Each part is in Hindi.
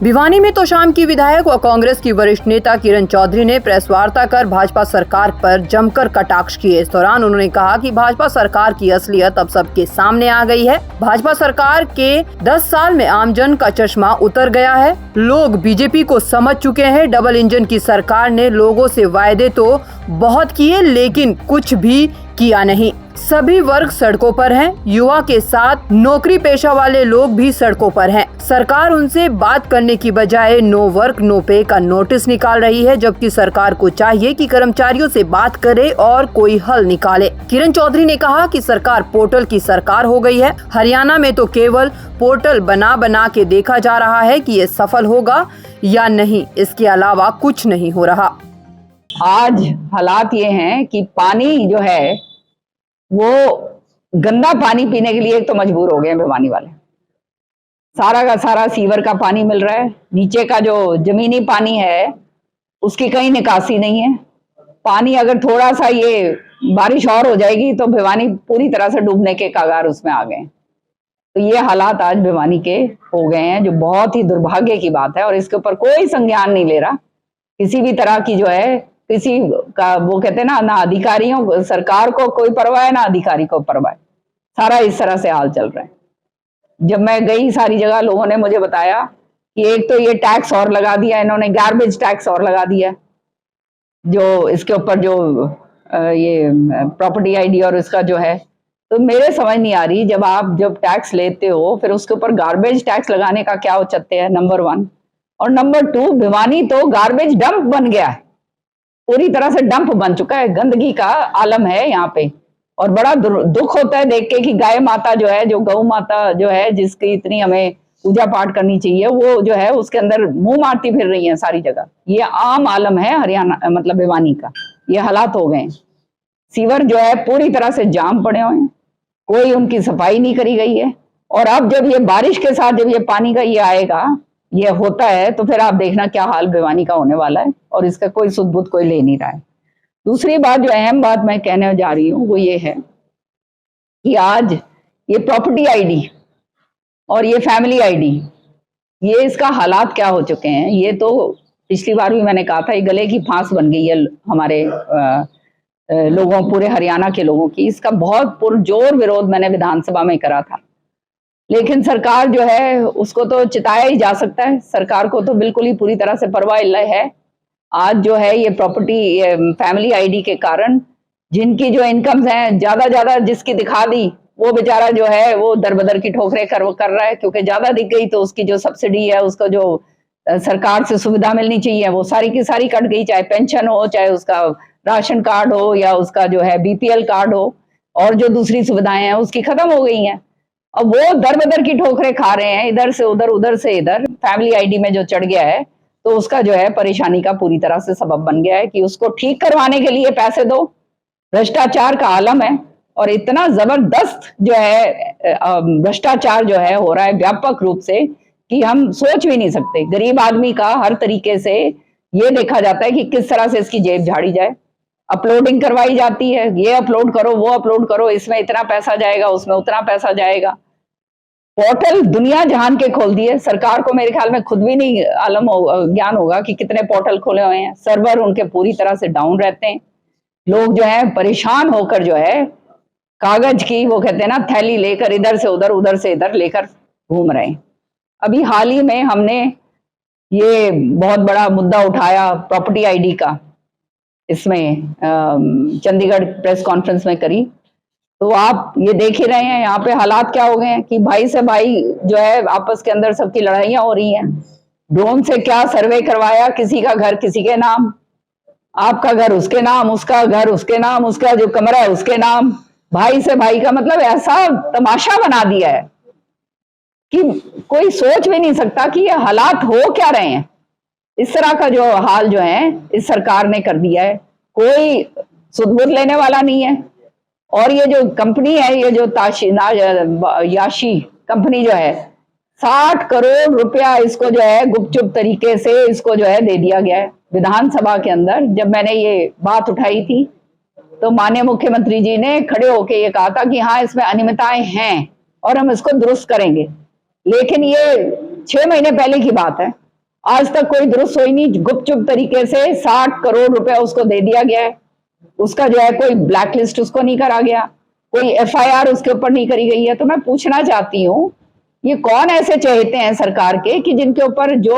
भिवानी में तो शाम की विधायक व कांग्रेस की वरिष्ठ नेता किरण चौधरी ने प्रेस वार्ता कर भाजपा सरकार पर जमकर कटाक्ष किए। इस दौरान उन्होंने कहा कि भाजपा सरकार की असलियत अब सबके सामने आ गई है। भाजपा सरकार के 10 साल में आमजन का चश्मा उतर गया है। लोग बीजेपी को समझ चुके हैं। डबल इंजन की सरकार ने लोगों से वायदे तो बहुत किए लेकिन कुछ भी किया नहीं। सभी वर्ग सड़कों पर हैं। युवा के साथ नौकरी पेशा वाले लोग भी सड़कों पर हैं। सरकार उनसे बात करने की बजाय नो वर्क नो पे का नोटिस निकाल रही है, जबकि सरकार को चाहिए कि कर्मचारियों से बात करे और कोई हल निकाले। किरण चौधरी ने कहा कि सरकार पोर्टल की सरकार हो गई है। हरियाणा में तो केवल पोर्टल बना बना के देखा जा रहा है कि ये सफल होगा या नहीं, इसके अलावा कुछ नहीं हो रहा। आज हालात ये हैं कि पानी जो है वो गंदा पानी पीने के लिए एक तो मजबूर हो गए हैं भिवानी वाले। सारा का सारा सीवर का पानी मिल रहा है। नीचे का जो जमीनी पानी है उसकी कहीं निकासी नहीं है। पानी अगर थोड़ा सा ये बारिश और हो जाएगी तो भिवानी पूरी तरह से डूबने के कगार उसमें आ गए। तो ये हालात आज भिवानी के हो गए हैं, जो बहुत ही दुर्भाग्य की बात है। और इसके ऊपर कोई संज्ञान नहीं ले रहा किसी भी तरह की, जो है किसी का, वो कहते हैं ना अधिकारियों, सरकार को कोई परवाह है ना अधिकारी को परवाह है। सारा इस तरह से हाल चल रहा है। जब मैं गई सारी जगह लोगों ने मुझे बताया कि एक तो ये टैक्स और लगा दिया इन्होंने, गार्बेज टैक्स और लगा दिया, जो इसके ऊपर जो ये प्रॉपर्टी आईडी और इसका जो है, तो मेरे समझ नहीं आ रही जब टैक्स लेते हो फिर उसके ऊपर गार्बेज टैक्स लगाने का क्या औचित्य है, नंबर 1। और नंबर 2, भिवानी तो गार्बेज डंप बन गया है, पूरी तरह से डंप बन चुका है। गंदगी का आलम है यहाँ पे। और बड़ा दुख होता है देख के कि गाय माता जो है, जो गौ माता जो है, जिसकी इतनी हमें पूजा पाठ करनी चाहिए, वो जो है उसके अंदर मुंह मारती फिर रही है सारी जगह। ये आम आलम है हरियाणा, मतलब भिवानी का ये हालात हो गए। सीवर जो है पूरी तरह से जाम पड़े हुए हैं, कोई उनकी सफाई नहीं करी गई है। और अब जब ये बारिश के साथ जब ये पानी का ये आएगा, ये होता है, तो फिर आप देखना क्या हाल भिवानी का होने वाला है। और इसका कोई सुध बुध कोई ले नहीं रहा है। दूसरी बात, जो अहम बात मैं कहने जा रही हूँ, वो ये है कि आज ये प्रॉपर्टी आईडी और ये फैमिली आईडी, ये इसका हालात क्या हो चुके हैं। ये तो पिछली बार भी मैंने कहा था, ये गले की फांस बन गई है हमारे लोगों, पूरे हरियाणा के लोगों की। इसका बहुत पुरजोर विरोध मैंने विधानसभा में करा था, लेकिन सरकार जो है उसको तो चिताया ही जा सकता है। सरकार को तो बिल्कुल ही पूरी तरह से परवाह है। आज जो है ये प्रॉपर्टी फैमिली आईडी के कारण जिनकी जो इनकम्स हैं, ज्यादा जिसकी दिखा दी वो बेचारा जो है वो दरबदर की ठोकरें कर रहा है, क्योंकि ज्यादा दिख गई तो उसकी जो सब्सिडी है, उसको जो सरकार से सुविधा मिलनी चाहिए वो सारी की सारी कट गई। चाहे पेंशन हो, चाहे उसका राशन कार्ड हो, या उसका जो है बीपीएल कार्ड हो, और जो दूसरी सुविधाएं हैं उसकी खत्म हो गई हैं। अब वो दरबदर की ठोकरें खा रहे हैं, इधर से उधर उधर से इधर। फैमिली आईडी में जो चढ़ गया है तो उसका जो है परेशानी का पूरी तरह से सबब बन गया है कि उसको ठीक करवाने के लिए पैसे दो। भ्रष्टाचार का आलम है और इतना जबरदस्त जो है भ्रष्टाचार जो है हो रहा है व्यापक रूप से कि हम सोच भी नहीं सकते। गरीब आदमी का हर तरीके से ये देखा जाता है कि किस तरह से इसकी जेब झाड़ी जाए। अपलोडिंग करवाई जाती है, ये अपलोड करो, वो अपलोड करो, इसमें इतना पैसा जाएगा, उसमें उतना पैसा जाएगा। पोर्टल दुनिया जहान के खोल दिए। सरकार को मेरे ख्याल में खुद भी नहीं ज्ञान होगा कि कितने पोर्टल खोले हुए हैं। सर्वर उनके पूरी तरह से डाउन रहते हैं। लोग जो है परेशान होकर जो है कागज की, वो कहते हैं ना, थैली लेकर इधर से उधर से इधर लेकर घूम रहे हैं। अभी हाल ही में हमने ये बहुत बड़ा मुद्दा उठाया प्रॉपर्टी आईडी का, इसमें चंडीगढ़ प्रेस कॉन्फ्रेंस में करी। तो आप ये देख ही रहे हैं यहाँ पे हालात क्या हो गए हैं कि भाई से भाई जो है आपस के अंदर सबकी लड़ाइयां हो रही हैं। ड्रोन से क्या सर्वे करवाया, किसी का घर किसी के नाम, आपका घर उसके नाम, उसका घर उसके नाम, उसका जो कमरा है उसके नाम। भाई से भाई का मतलब ऐसा तमाशा बना दिया है कि कोई सोच भी नहीं सकता कि ये हालात हो क्या रहे हैं। इस तरह का जो हाल जो है इस सरकार ने कर दिया है, कोई सुध-बुध लेने वाला नहीं है। और ये जो कंपनी है, ये जो याशी कंपनी जो है, 60 करोड़ रुपया इसको जो है गुपचुप तरीके से इसको जो है दे दिया गया है। विधानसभा के अंदर जब मैंने ये बात उठाई थी तो माननीय मुख्यमंत्री जी ने खड़े होकर ये कहा था कि हाँ, इसमें अनियमितताएं हैं और हम इसको दुरुस्त करेंगे। लेकिन ये 6 महीने पहले की बात है। आज तक कोई दुरुस्त हुई नहीं। गुपचुप तरीके से 60 करोड़ रुपए उसको दे दिया गया है। उसका जो है कोई ब्लैक लिस्ट उसको नहीं करा गया, कोई एफआईआर उसके ऊपर नहीं करी गई है। तो मैं पूछना चाहती हूँ, ये कौन ऐसे चहेते हैं सरकार के कि जिनके ऊपर जो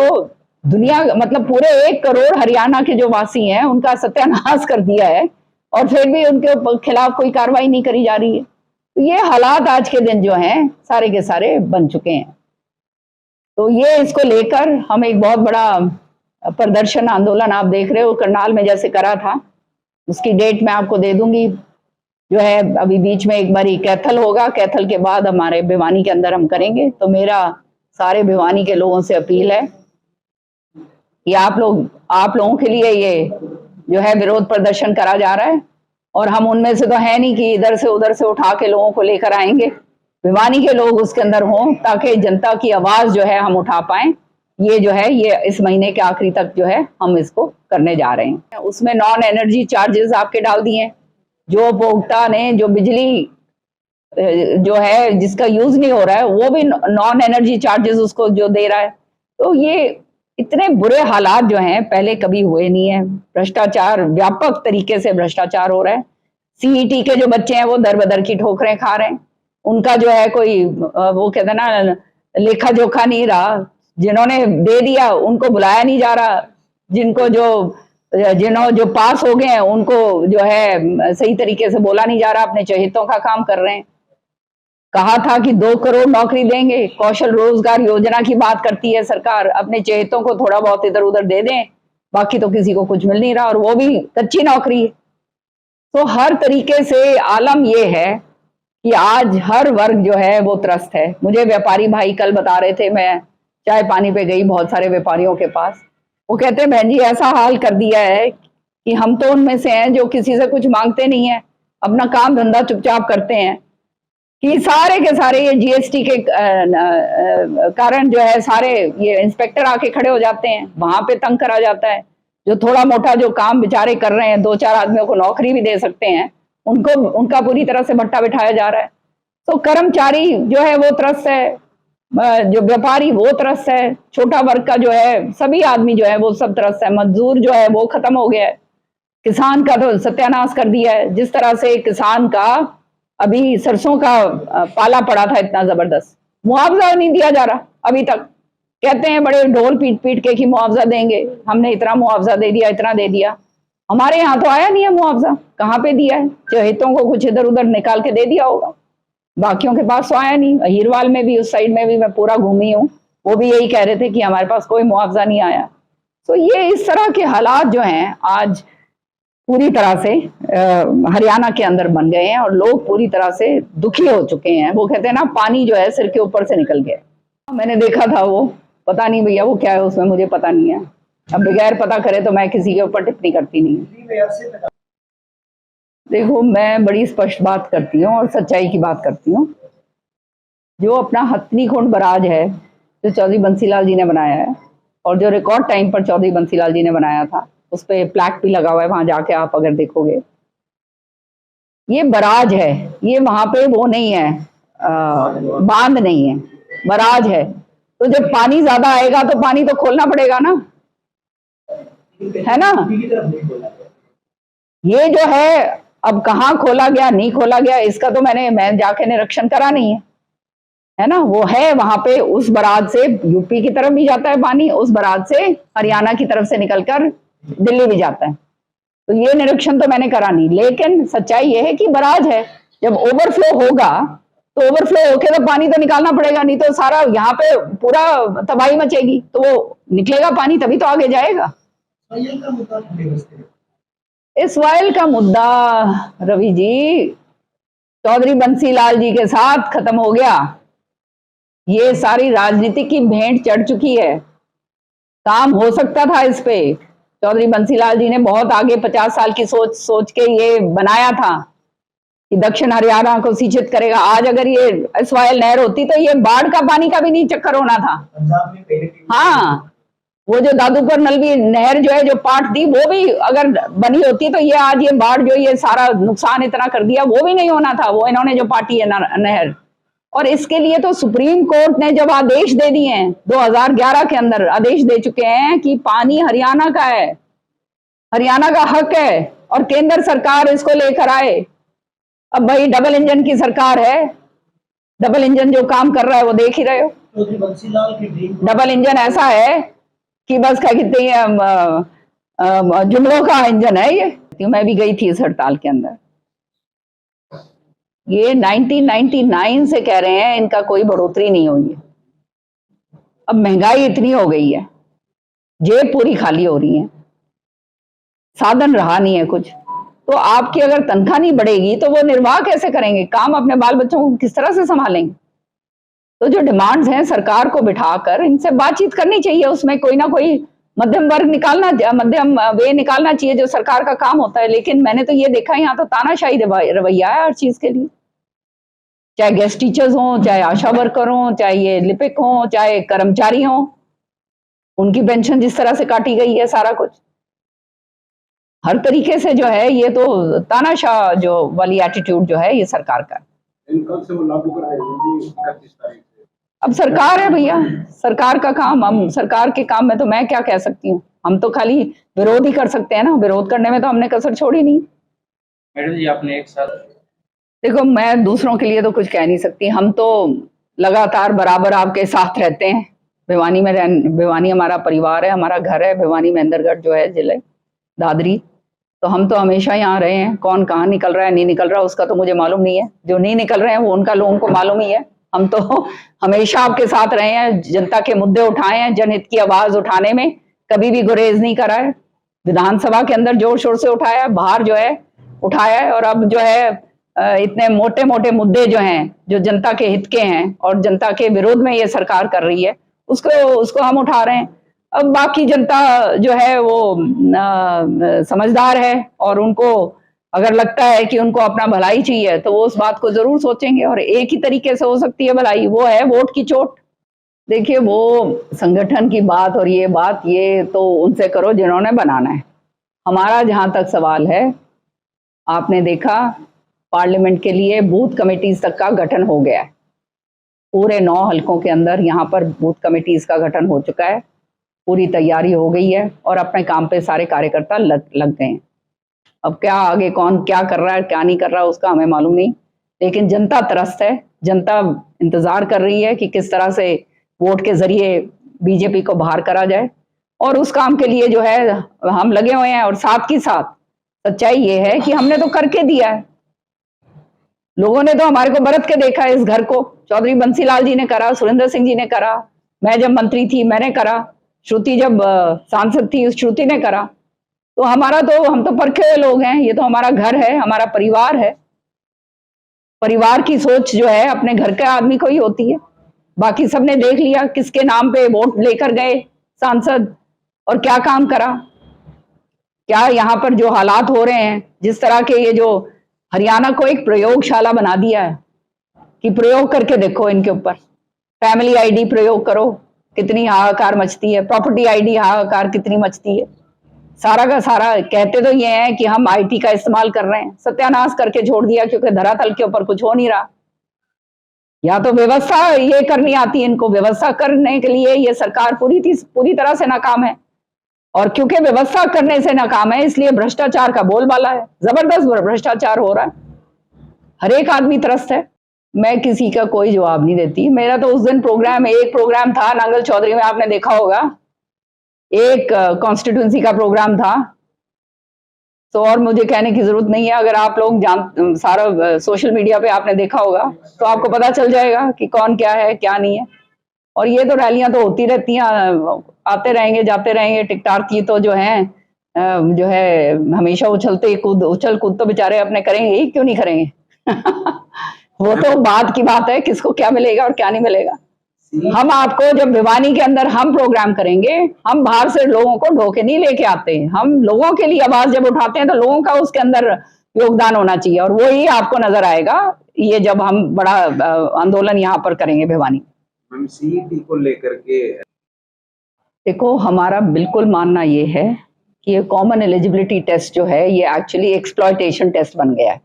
दुनिया मतलब पूरे 1 करोड़ हरियाणा के जो वासी हैं उनका सत्यानाश कर दिया है और फिर भी उनके खिलाफ कोई कार्रवाई नहीं करी जा रही है। तो ये हालात आज के दिन जो हैं सारे के सारे बन चुके हैं। तो ये इसको लेकर हम एक बहुत बड़ा प्रदर्शन आंदोलन आप देख रहे हो करनाल में जैसे करा था, उसकी डेट मैं आपको दे दूंगी। जो है अभी बीच में एक बारी कैथल होगा, कैथल के बाद हमारे भिवानी के अंदर हम करेंगे। तो मेरा सारे भिवानी के लोगों से अपील है कि आप लोगों के लिए ये जो है विरोध प्रदर्शन करा जा रहा है और हम उनमें से तो है नहीं कि इधर से उधर से उठा के लोगों को लेकर आएंगे। भिवानी के लोग उसके अंदर हों ताकि जनता की आवाज जो है हम उठा पाएं। ये जो है ये इस महीने के आखिरी तक जो है हम इसको करने जा रहे हैं। उसमें नॉन एनर्जी चार्जेस आपके डाल दिए, जो उपभोक्ता ने जो बिजली जो है जिसका यूज नहीं हो रहा है वो भी नॉन एनर्जी चार्जेस उसको जो दे रहा है। तो ये इतने बुरे हालात जो हैं पहले कभी हुए नहीं है। भ्रष्टाचार, व्यापक तरीके से भ्रष्टाचार हो रहा है। सीईटी के जो बच्चे हैं वो दर बदर की ठोकरें खा रहे हैं। उनका जो है कोई वो कहते ना लेखा जोखा नहीं रहा। जिन्होंने दे दिया उनको बुलाया नहीं जा रहा, जो पास हो गए हैं उनको जो है सही तरीके से बोला नहीं जा रहा। अपने चहेतों का काम कर रहे हैं। कहा था कि 2 करोड़ नौकरी देंगे, कौशल रोजगार योजना की बात करती है सरकार। अपने चहेतों को थोड़ा बहुत इधर उधर दे दें, बाकी तो किसी को कुछ मिल नहीं रहा और वो भी कच्ची नौकरी। तो हर तरीके से आलम ये है कि आज हर वर्ग जो है वो त्रस्त है। मुझे व्यापारी भाई कल बता रहे थे, मैं चाय पानी पे गई बहुत सारे व्यापारियों के पास, वो कहते हैं बहन जी ऐसा हाल कर दिया है कि हम तो उनमें से हैं जो किसी से कुछ मांगते नहीं है, अपना काम धंधा चुपचाप करते हैं, कि सारे के सारे ये जीएसटी के कारण जो है सारे ये इंस्पेक्टर आके खड़े हो जाते हैं, वहां पे तंग करा जाता है। जो थोड़ा मोटा जो काम बेचारे कर रहे हैं, 2-4 आदमियों को नौकरी भी दे सकते हैं, उनका पूरी तरह से भट्टा बिठाया जा रहा है। तो कर्मचारी जो है वो त्रस्त है, जो व्यापारी वो त्रस्त है, छोटा वर्ग का जो है सभी आदमी जो है वो सब त्रस्त है। मजदूर जो है वो खत्म हो गया है। किसान का तो सत्यानाश कर दिया है। जिस तरह से किसान का अभी सरसों का पाला पड़ा था इतना जबरदस्त, मुआवजा नहीं दिया जा रहा अभी तक। कहते हैं बड़े ढोल पीट पीट के कि मुआवजा देंगे, हमने इतना मुआवजा दे दिया, इतना दे दिया। हमारे यहाँ तो आया नहीं है मुआवजा, कहाँ पे दिया है? चहेतों को कुछ इधर उधर निकाल के दे दिया होगा, बाकियों के पास तो आया नहीं। हीरवाल में भी, उस साइड में भी मैं पूरा घूमी हूँ, वो भी यही कह रहे थे कि हमारे पास कोई मुआवजा नहीं आया। तो ये इस तरह के हालात जो हैं आज पूरी तरह से हरियाणा के अंदर बन गए हैं और लोग पूरी तरह से दुखी हो चुके हैं। वो कहते हैं ना पानी जो है सिर के ऊपर से निकल गया। मैंने देखा था, वो पता नहीं भैया वो क्या है उसमें, मुझे पता नहीं है। अब बगैर पता करे तो मैं किसी के ऊपर टिप्पणी करती नहीं। देखो मैं बड़ी स्पष्ट बात करती हूँ और सच्चाई की बात करती हूँ। जो अपना हथनीकुंड बराज है जो चौधरी बंसीलाल जी ने बनाया है और जो रिकॉर्ड टाइम पर चौधरी बंसीलाल जी ने बनाया था, उस पर प्लैक भी लगा हुआ है, वहां जाके आप अगर देखोगे ये बराज है। ये वहां पे वो नहीं है, बांध नहीं है, बराज है। तो जब पानी ज्यादा आएगा तो पानी तो खोलना पड़ेगा ना, है ना? ये जो है अब कहाँ खोला गया नहीं खोला गया इसका तो मैं जाके निरीक्षण करा नहीं है ना? वो है वहां पे, उस बराज से यूपी की तरफ भी जाता है पानी, उस बराज से हरियाणा की तरफ से निकलकर दिल्ली भी जाता है। तो ये निरीक्षण तो मैंने करा नहीं, लेकिन सच्चाई ये है कि बराज है। जब ओवरफ्लो होगा तो ओवरफ्लो होके तो पानी तो निकालना पड़ेगा, नहीं तो सारा यहाँ पे पूरा तबाही मचेगी। तो वो निकलेगा पानी तभी तो आगे जाएगा। इस वायल का मुद्दा रवि जी चौधरी बंसीलाल जी के साथ खत्म हो गया। ये सारी राजनीति की भेंट चढ़ चुकी है। काम हो सकता था इस पे, चौधरी बंसीलाल जी ने बहुत आगे 50 साल की सोच के ये बनाया था कि दक्षिण हरियाणा को सिंचित करेगा। आज अगर ये एसवाइएल नहर होती तो ये बाढ़ का पानी का भी नहीं चक्कर होना था। हाँ, वो जो दादूपुर नलवी नहर जो है जो पाट दी वो भी अगर बनी होती तो ये आज ये बाढ़ जो ये सारा नुकसान इतना कर दिया वो भी नहीं होना था। वो इन्होंने जो पाटी है नहर, और इसके लिए तो सुप्रीम कोर्ट ने जब आदेश दे दिए हैं 2011 के अंदर आदेश दे चुके हैं कि पानी हरियाणा का है, हरियाणा का हक है और केंद्र सरकार इसको लेकर आए। अब भाई डबल इंजन की सरकार है, डबल इंजन जो काम कर रहा है वो देख ही रहे हो। चौधरी बंसीलाल की ड्रीम डबल इंजन ऐसा है कि बस क्या कहते हैं, जुमलों का इंजन है ये। मैं भी गई थी इस हड़ताल के अंदर। ये 1999 से कह रहे हैं इनका कोई बढ़ोतरी नहीं हुई है। अब महंगाई इतनी हो गई है, जेब पूरी खाली हो रही है, साधन रहा नहीं है कुछ। तो आपकी अगर तनख्वाह नहीं बढ़ेगी तो वो निर्वाह कैसे करेंगे, काम अपने बाल बच्चों को किस तरह से संभालेंगे? तो जो डिमांड्स हैं सरकार को बिठाकर इनसे बातचीत करनी चाहिए, उसमें कोई ना कोई मध्यम वर्ग निकालना, मध्यम वे निकालना चाहिए जो सरकार का काम होता है। लेकिन मैंने तो ये देखा यहाँ तो तानाशाही रवैया है हर चीज के लिए, चाहे गेस्ट टीचर्स हों, चाहे आशा वर्कर हों, चाहे ये लिपिक हों, चाहे कर्मचारी हों, उनकी पेंशन जिस तरह से काटी गई है, सारा कुछ हर तरीके से जो है ये तो तानाशाह जो वाली एटीट्यूड जो है ये सरकार का। कल से वो लागू कर रहे हैं 31 तारीख से। अब सरकार है भैया, सरकार का काम, हम सरकार के काम में तो मैं क्या कह सकती हूँ, हम तो खाली विरोध ही कर सकते हैं ना, विरोध करने में तो हमने कसर छोड़ी नहीं। मैडम जी आपने एक साथ देखो मैं दूसरों के लिए तो कुछ कह नहीं सकती, हम तो लगातार बराबर आपके साथ रहते हैं। भिवानी में भिवानी हमारा परिवार है, हमारा घर है भिवानी महेंद्रगढ़ जो है जिले दादरी, तो हम तो हमेशा यहाँ रहे हैं। कौन कहाँ निकल रहा है नहीं निकल रहा उसका तो मुझे मालूम नहीं है, जो नहीं निकल रहे हैं वो उनका लोगों को मालूम ही है। हम तो हमेशा आपके साथ रहे हैं, जनता के मुद्दे उठाए हैं, जनहित की आवाज उठाने में कभी भी गुरेज नहीं करा है। विधानसभा के अंदर जोर शोर से उठाया, बाहर जो है उठाया है, और अब जो है इतने मोटे मोटे मुद्दे जो हैं जो जनता के हित के हैं और जनता के विरोध में ये सरकार कर रही है उसको हम उठा रहे हैं। अब बाकी जनता जो है वो समझदार है और उनको अगर लगता है कि उनको अपना भलाई चाहिए तो वो उस बात को जरूर सोचेंगे, और एक ही तरीके से हो सकती है भलाई, वो है वोट की चोट। देखिए वो संगठन की बात और ये बात ये तो उनसे करो जिन्होंने बनाना है। हमारा जहां तक सवाल है, आपने देखा पार्लियामेंट के लिए बूथ कमेटीज तक का गठन हो गया है, पूरे 9 हलकों के अंदर यहाँ पर बूथ कमेटीज का गठन हो चुका है, पूरी तैयारी हो गई है और अपने काम पे सारे कार्यकर्ता लग गए हैं। अब क्या आगे कौन क्या कर रहा है क्या नहीं कर रहा है उसका हमें मालूम नहीं, लेकिन जनता त्रस्त है, जनता इंतजार कर रही है कि किस तरह से वोट के जरिए बीजेपी को बाहर करा जाए, और उस काम के लिए जो है हम लगे हुए हैं। और साथ ही साथ सच्चाई ये है कि हमने तो करके दिया है, लोगों ने तो हमारे को बरत के देखा है इस घर को। चौधरी बंसीलाल जी ने करा, सुरेंद्र सिंह जी ने करा, मैं जब मंत्री थी मैंने करा, श्रुति जब सांसद थी श्रुति ने करा। तो हमारा तो हम तो परखे हुए लोग हैं, ये तो हमारा घर है, हमारा परिवार है। परिवार की सोच जो है अपने घर के आदमी को ही होती है। बाकी सबने देख लिया किसके नाम पे वोट लेकर गए सांसद और क्या काम करा, क्या यहाँ पर जो हालात हो रहे हैं, जिस तरह के ये जो हरियाणा को एक प्रयोगशाला बना दिया है कि प्रयोग करके देखो इनके ऊपर, फैमिली आईडी प्रयोग करो कितनी हाहाकार मचती है, प्रॉपर्टी आईडी हाहाकार कितनी मचती है। सारा का सारा कहते तो ये है कि हम आईटी का इस्तेमाल कर रहे हैं, सत्यानाश करके छोड़ दिया क्योंकि धरातल के ऊपर कुछ हो नहीं रहा। या तो व्यवस्था ये करनी आती है इनको, व्यवस्था करने के लिए ये सरकार पूरी तरह से नाकाम है, और क्योंकि व्यवस्था करने से नाकाम है इसलिए भ्रष्टाचार का बोलबाला है, जबरदस्त भ्रष्टाचार हो रहा है, हर एक आदमी त्रस्त है। मैं किसी का कोई जवाब नहीं देती। मेरा तो उस दिन एक प्रोग्राम था नांगल चौधरी में, आपने देखा होगा, एक कॉन्स्टिट्यूंसी का प्रोग्राम था। तो और मुझे कहने की जरूरत नहीं है, अगर आप लोग सारा सोशल मीडिया पे आपने देखा होगा तो आपको पता चल जाएगा कि कौन क्या है क्या नहीं है। और ये तो रैलियां तो होती रहती हैं, आते रहेंगे जाते रहेंगे। टिकटार की तो जो है हमेशा उछल कूद तो बेचारे अपने करेंगे ही, क्यों नहीं करेंगे वो तो बात की बात है किसको क्या मिलेगा और क्या नहीं मिलेगा। हम आपको जब भिवानी के अंदर हम प्रोग्राम करेंगे, हम बाहर से लोगों को ढोके नहीं लेके आते, हम लोगों के लिए आवाज जब उठाते हैं तो लोगों का उसके अंदर योगदान होना चाहिए, और वो ही आपको नजर आएगा ये जब हम बड़ा आंदोलन यहाँ पर करेंगे भिवानी। सीईटी को लेकर के देखो हमारा बिल्कुल मानना ये है कि ये कॉमन एलिजिबिलिटी टेस्ट जो है ये एक्चुअली एक्सप्लॉयटेशन टेस्ट बन गया है।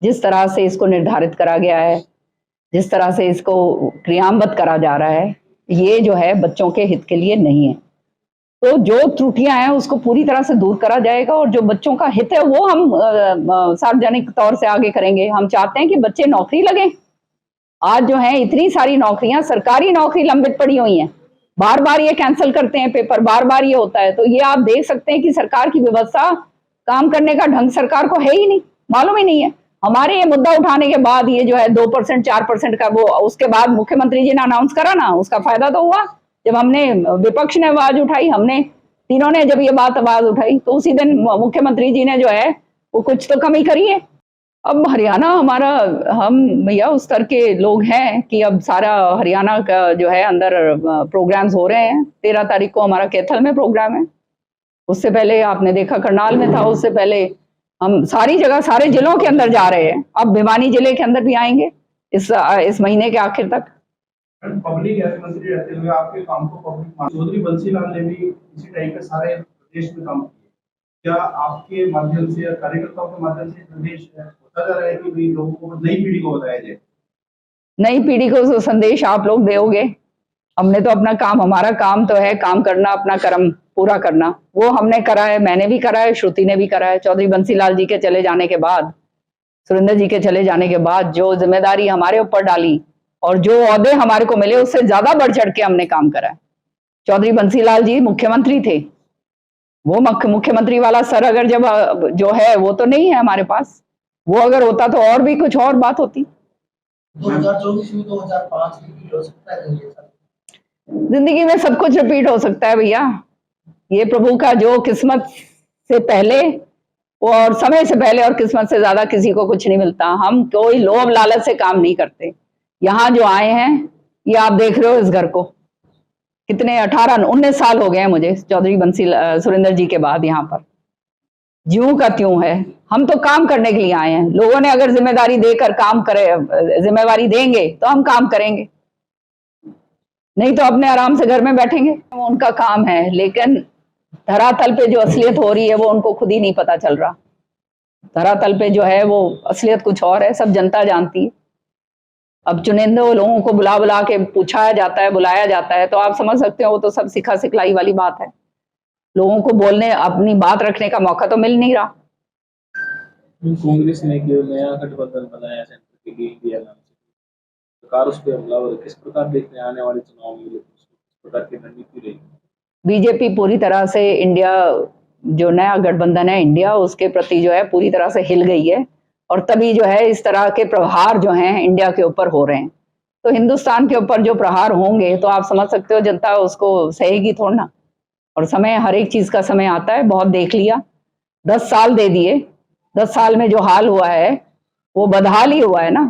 जिस तरह से इसको निर्धारित करा गया है जिस तरह से इसको क्रियान्वित करा जा रहा है, ये जो है बच्चों के हित के लिए नहीं है। तो जो त्रुटियां हैं उसको पूरी तरह से दूर करा जाएगा और जो बच्चों का हित है वो हम सार्वजनिक तौर से आगे करेंगे। हम चाहते हैं कि बच्चे नौकरी लगे। आज जो है इतनी सारी नौकरियां, सरकारी नौकरी लंबित पड़ी हुई हैं, बार बार ये कैंसिल करते हैं पेपर, बार बार ये होता है। तो ये आप देख सकते हैं कि सरकार की व्यवस्था, काम करने का ढंग सरकार को है ही नहीं, मालूम ही नहीं है। हमारे ये मुद्दा उठाने के बाद ये जो है 2% 4% का वो, उसके बाद मुख्यमंत्री जी ने अनाउंस करा ना, उसका फायदा तो हुआ। जब हमने, विपक्ष ने आवाज उठाई, हमने तीनों ने जब ये बात आवाज उठाई, तो उसी दिन मुख्यमंत्री जी ने जो है वो कुछ तो कमी करी है। अब हरियाणा हमारा, हम भैया उस स्तर के लोग हैं कि अब सारा हरियाणा का जो है अंदर प्रोग्राम्स हो रहे हैं। 13 तारीख को हमारा कैथल में प्रोग्राम है, उससे पहले आपने देखा करनाल में था, उससे पहले हम सारी जगह, सारे जिलों के अंदर जा रहे हैं। अब भिवानी जिले के अंदर भी आएंगे इस महीने के आखिर तक। पब्लिक हेल्थ मंत्री रहते हुए आपके काम को पब्लिक, चौधरी बंसी लाल ने भी इसी टाइप के सारे प्रदेश में काम किए। क्या आपके माध्यम से या कार्यकर्ताओं के माध्यम से संदेश होता जा रहा है कि भाई लोगों को, नई पीढ़ी को बताया जाए? नई पीढ़ी को तो संदेश आप लोग दोगे। हमने तो अपना काम, हमारा काम तो है काम करना, अपना कर्म पूरा करना, वो हमने करा है। मैंने भी करा है, श्रुति ने भी करा है। चौधरी बंसीलाल जी के चले जाने के बाद, सुरेंद्र जी के चले जाने के बाद जो जिम्मेदारी हमारे ऊपर डाली और जो ओहदे हमारे को मिले, उससे ज्यादा बढ़ चढ़ के हमने काम करा है। चौधरी बंसीलाल जी मुख्यमंत्री थे, वो मुख्यमंत्री वाला सर अगर जब जो है वो तो नहीं है हमारे पास। वो अगर होता तो और भी कुछ और बात होती। 2024 में 2005 रिपीट हो सकता है। जिंदगी में सब कुछ रिपीट हो सकता है भैया। ये प्रभु का जो किस्मत से पहले और समय से पहले और किस्मत से ज्यादा किसी को कुछ नहीं मिलता। हम कोई लोभ लालच से काम नहीं करते। यहाँ जो आए हैं, ये आप देख रहे हो इस घर को, कितने 18-19 साल हो गए हैं मुझे चौधरी बंसी सुरेंद्र जी के बाद। यहाँ पर ज्यों का त्यों है। हम तो काम करने के लिए आए हैं। लोगों ने अगर जिम्मेदारी देकर काम करे, जिम्मेवारी देंगे तो हम काम करेंगे, नहीं तो अपने आराम से घर में बैठेंगे। उनका काम है, लेकिन धरातल पे जो असलियत हो रही है वो उनको खुद ही नहीं पता चल रहा। धरातल पे जो है वो असलियत कुछ और है, सब जनता जानती है। अब चुनिंदे लोगों को बुला बुला के पूछाया जाता है, बुलाया जाता है, तो आप समझ सकते हो वो तो सब सिखा सिखलाई वाली बात है। लोगों को बोलने, अपनी बात रखने का मौका तो मिल नहीं रहा। कांग्रेस ने नया गठबंधन बनाया सेंटर के इंडिया नाम से, सरकार उस पर हमलावर, किस प्रकार देखते हैं आने वाले चुनाव में किस प्रकार की रणनीति रहेगी? बीजेपी पूरी तरह से इंडिया, जो नया गठबंधन है इंडिया, उसके प्रति जो है पूरी तरह से हिल गई है। और तभी जो है इस तरह के प्रहार जो हैं इंडिया के ऊपर हो रहे हैं। तो हिंदुस्तान के ऊपर जो प्रहार होंगे तो आप समझ सकते हो जनता उसको सहेगी थोड़ा ना। और समय, हर एक चीज का समय आता है। बहुत देख लिया, 10 साल दे दिए। 10 साल में जो हाल हुआ है वो बदहाल ही हुआ है ना।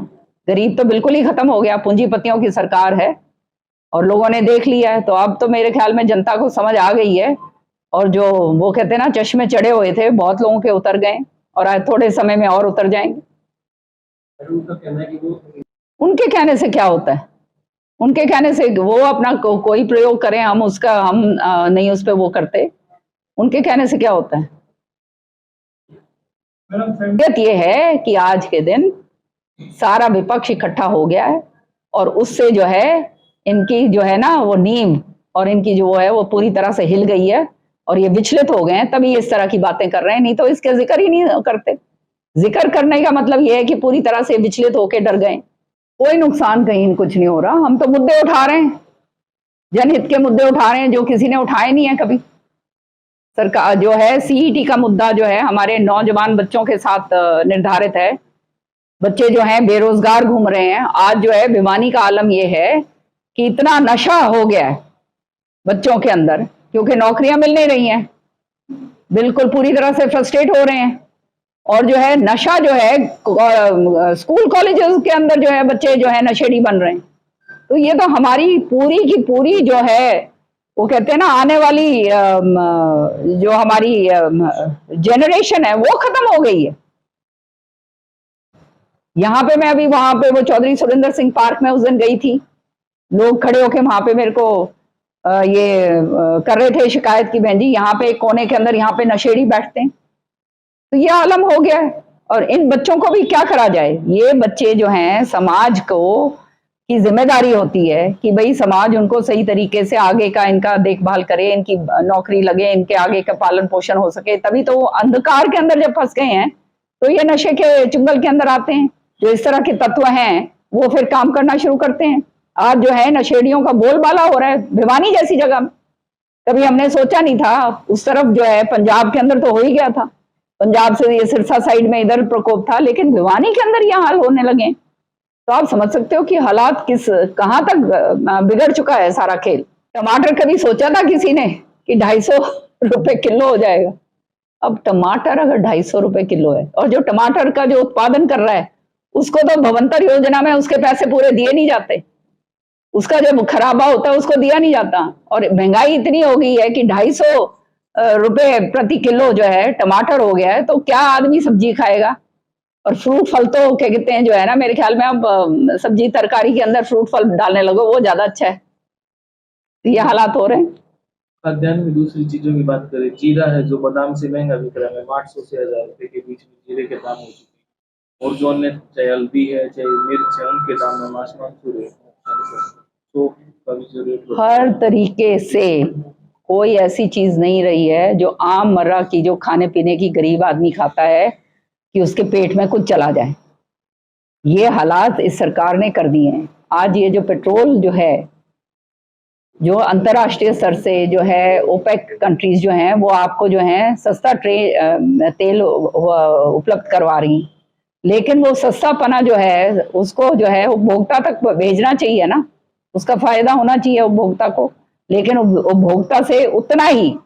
गरीब तो बिल्कुल ही खत्म हो गया। पूंजीपतियों की सरकार है और लोगों ने देख लिया है। तो अब तो मेरे ख्याल में जनता को समझ आ गई है। और जो वो कहते हैं ना, चश्मे चढ़े हुए थे, बहुत लोगों के उतर गए और आज थोड़े समय में और उतर जाएंगे। उनके कहने से क्या होता है? उनके कहने से वो अपना कोई प्रयोग करें, हम उसका, हम नहीं उस पर वो करते। उनके कहने से क्या होता है? ये है कि आज के दिन सारा विपक्ष इकट्ठा हो गया है और उससे जो है इनकी जो है ना वो नींव और इनकी जो है वो पूरी तरह से हिल गई है और ये विचलित हो गए हैं, तभी इस तरह की बातें कर रहे हैं। नहीं तो इसके जिक्र ही नहीं करते। जिक्र करने का मतलब ये है कि पूरी तरह से विचलित होकर डर गए। कोई नुकसान कहीं कुछ नहीं हो रहा। हम तो मुद्दे उठा रहे हैं, जनहित के मुद्दे उठा रहे हैं जो किसी ने उठाए नहीं है कभी। सरकार जो है सीईटी का मुद्दा जो है हमारे नौजवान बच्चों के साथ निर्धारित है। बच्चे जो हैं बेरोजगार घूम रहे हैं। आज जो है भिवानी का आलम ये है कि इतना नशा हो गया है बच्चों के अंदर, क्योंकि नौकरियां मिल नहीं रही हैं, बिल्कुल पूरी तरह से फ्रस्ट्रेट हो रहे हैं। और जो है नशा जो है स्कूल कॉलेजेस के अंदर जो है बच्चे जो है नशेड़ी बन रहे हैं। तो ये तो हमारी पूरी की पूरी जो है वो कहते हैं ना, आने वाली जो हमारी जनरेशन है वो खत्म हो गई है। यहाँ पे मैं अभी वहां पे वो चौधरी सुरेंद्र सिंह पार्क में उस दिन गई थी। लोग खड़े होके वहां पे मेरे को कर रहे थे शिकायत की, बहन जी यहाँ पे कोने के अंदर यहाँ पे नशेड़ी बैठते हैं। तो ये आलम हो गया है। और इन बच्चों को भी क्या करा जाए? ये बच्चे जो हैं समाज को की जिम्मेदारी होती है कि भाई समाज उनको सही तरीके से आगे का इनका देखभाल करे, इनकी नौकरी लगे, इनके आगे का पालन पोषण हो सके, तभी तो अंधकार के अंदर जब फंस गए हैं तो ये नशे के चुंगल के अंदर आते हैं। जो इस तरह के तत्व हैं वो फिर काम करना शुरू करते हैं। आज जो है नशेड़ियों का बोलबाला हो रहा है भिवानी जैसी जगह में। कभी हमने सोचा नहीं था, उस तरफ जो है पंजाब के अंदर तो हो ही गया था, पंजाब से ये सिरसा साइड में इधर प्रकोप था, लेकिन भिवानी के अंदर ये हाल होने लगे। तो आप समझ सकते हो कि हालात कहां तक बिगड़ चुका है सारा खेल। टमाटर कभी सोचा था किसी ने कि 250 रुपए किलो हो जाएगा? अब टमाटर अगर 250 रुपए किलो है, और जो टमाटर का जो उत्पादन कर रहा है उसको तो भवंतर योजना में उसके पैसे पूरे दिए नहीं जाते, उसका जो खराबा होता है उसको दिया नहीं जाता। और महंगाई इतनी हो गई है कि 250 रुपए प्रति किलो जो है टमाटर हो गया है, तो क्या आदमी सब्जी खाएगा? और फ्रूट फल तो क्या कहते हैं जो है ना, मेरे ख्याल में अब सब्जी तरकारी के अंदर फ्रूट फल डालने लगो, वो ज्यादा अच्छा है। तो ये हालात हो रहे हैं। खाद्यान्न में दूसरी चीजों की बात करें, जीरा है जो बादाम से महंगा बिक रहा है, 800 से 1000 रुपए के बीच में जीरे के दाम हो चुके हैं। और जो अन्य चाहे हल्दी है चाहे मिर्च है उनके दाम में आसमान छू रहे हैं। तो हर तरीके से कोई ऐसी चीज नहीं रही है जो आम मर्रा की, जो खाने पीने की गरीब आदमी खाता है, कि उसके पेट में कुछ चला जाए। ये हालात इस सरकार ने कर दिए हैं। आज ये जो पेट्रोल जो है, जो अंतर्राष्ट्रीय स्तर से जो है ओपेक कंट्रीज जो हैं वो आपको जो है सस्ता तेल उपलब्ध करवा रही, लेकिन वो सस्तापना जो है उसको जो है उपभोक्ता तक भेजना चाहिए ना, उसका फायदा होना चाहिए उपभोक्ता को। लेकिन उपभोक्ता से उतना ही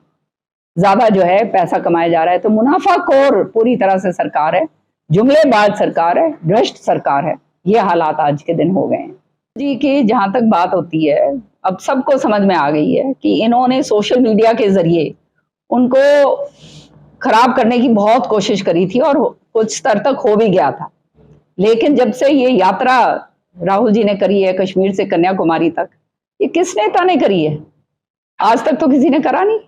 ज्यादा जो है पैसा कमाया जा रहा है। तो मुनाफाखोर पूरी तरह से सरकार है, जुमलेबाज सरकार है, भ्रष्ट सरकार है। ये हालात आज के दिन हो गए हैं जी। की जहां तक बात होती है, अब सबको समझ में आ गई है कि इन्होंने सोशल मीडिया के जरिए उनको खराब करने की बहुत कोशिश करी थी और कुछ स्तर तक हो भी गया था। लेकिन जब से ये यात्रा राहुल जी ने करी है कश्मीर से कन्याकुमारी तक, ये किस नेता ने करी है? आज तक तो किसी ने करा नहीं।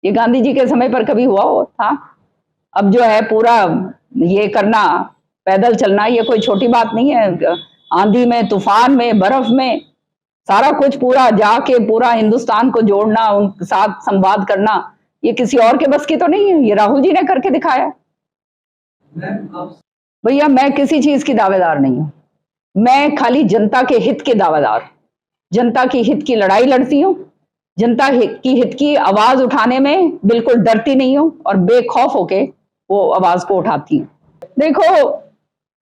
ये गांधी जी के समय पर कभी हुआ हो था? अब जो है पूरा ये करना, पैदल चलना, ये कोई छोटी बात नहीं है। आंधी में, तूफान में, बर्फ में, सारा कुछ पूरा जाके पूरा हिंदुस्तान को जोड़ना, उनके साथ संवाद करना, ये किसी और के बस की तो नहीं है, ये राहुल जी ने करके दिखाया। भैया मैं किसी चीज की दावेदार नहीं हूं, मैं खाली जनता के हित के दावेदार, जनता की हित की लड़ाई लड़ती हूँ, जनता की हित की आवाज उठाने में बिल्कुल डरती नहीं हूं और बेखौफ होके वो आवाज को उठाती हूँ। देखो,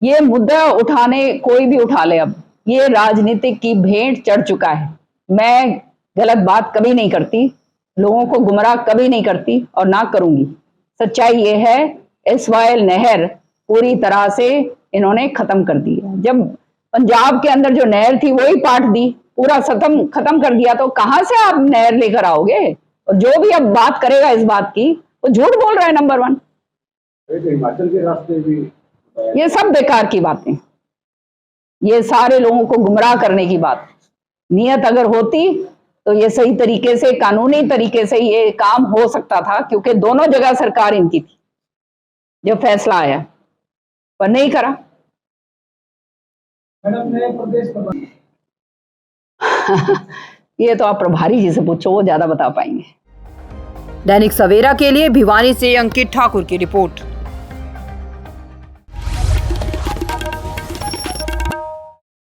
ये मुद्दा उठाने कोई भी उठा ले, अब ये राजनीतिक की भेंट चढ़ चुका है। मैं गलत बात कभी नहीं करती, लोगों को गुमराह कभी नहीं करती और ना करूंगी। सच्चाई ये है, SYL नहर पूरी तरह से इन्होंने खत्म कर दी है। जब पंजाब के अंदर जो नहर थी वही पाट दी, पूरा खत्म कर दिया, तो कहां से आप नहर लेकर आओगे? और जो भी अब बात करेगा इस बात की, वो झूठ बोल रहा है नंबर 1। हिमाचल के रास्ते भी ये सब बेकार की बातें, ये सारे लोगों को गुमराह करने की बात। नियत अगर होती तो ये सही तरीके से, कानूनी तरीके से ये काम हो सकता था, क्योंकि दोनों जगह सरकार इनकी थी जो फैसला आया, पर नहीं करा। ये तो आप प्रभारी जी से पूछो, वो ज्यादा बता पाएंगे। दैनिक सवेरा के लिए भिवानी से अंकित ठाकुर की रिपोर्ट।